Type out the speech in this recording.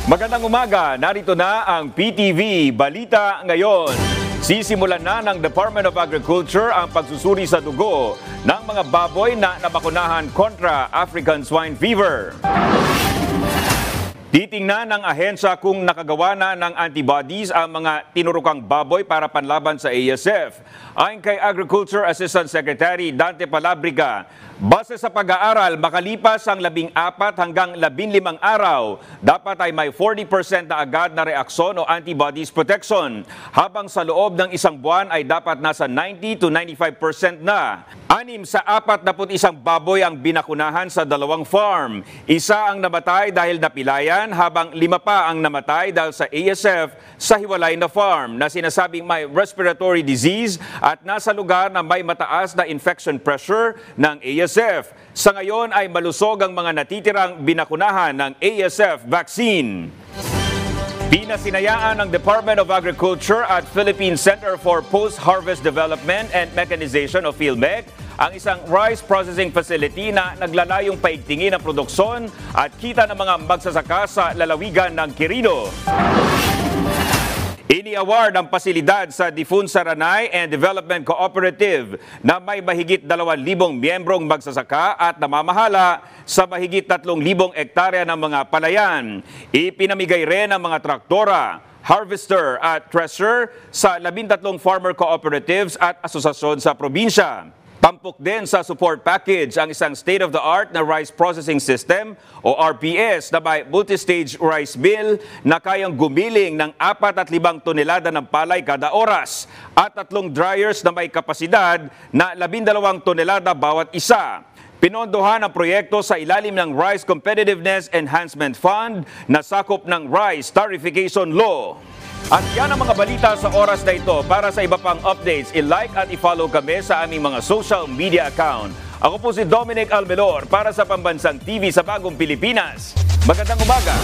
Magandang umaga, narito na ang PTV Balita Ngayon. Sisimulan na ng Department of Agriculture ang pagsusuri sa dugo ng mga baboy na nabakunahan kontra African Swine Fever. Titingnan ng ahensya kung nakagawa na ng antibodies ang mga tinurukang baboy para panlaban sa ASF. Ayon kay Agriculture Assistant Secretary Dante Palabrica, base sa pag-aaral, makalipas ang 14 hanggang 15 araw, dapat ay may 40% na agad na reaksyon o antibodies protection, habang sa loob ng isang buwan ay dapat nasa 90 to 95% na. 6 sa 41 baboy ang binakunahan sa 2 farm. Isa ang namatay dahil napilayan, habang 5 pa ang namatay dahil sa ASF sa hiwalay na farm na sinasabing may respiratory disease at nasa lugar na may mataas na infection pressure ng ASF. Sa ngayon ay malusog ang mga natitirang binakunahan ng ASF vaccine. Pinasinayaan ng Department of Agriculture at Philippine Center for Post-Harvest Development and Mechanization of PhilMec ang isang rice processing facility na naglalayong paigtingin ang produksyon at kita ng mga magsasaka sa lalawigan ng Quirino. Ini-award ang pasilidad sa Difun Saranay and Development Cooperative na may mahigit 2,000 miyembrong magsasaka at namamahala sa mahigit 3,000 hektarya ng mga palayan. Ipinamigay rin ang mga traktora, harvester at thresher sa 13 farmer cooperatives at asosasyon sa probinsya. Tampok din sa support package ang isang state-of-the-art na rice processing system o RPS na may multi-stage rice mill na kayang gumiling ng 4 at 5 tonelada ng palay kada oras at 3 dryers na may kapasidad na 12 tonelada bawat isa. Pinondohan ang proyekto sa ilalim ng Rice Competitiveness Enhancement Fund na sakop ng Rice Tarification Law. At yan ang mga balita sa oras na ito. Para sa iba pang updates, i-like at i-follow kami sa aming mga social media account. Ako po si Dominic Almelor para sa Pambansang TV sa Bagong Pilipinas. Magandang umaga!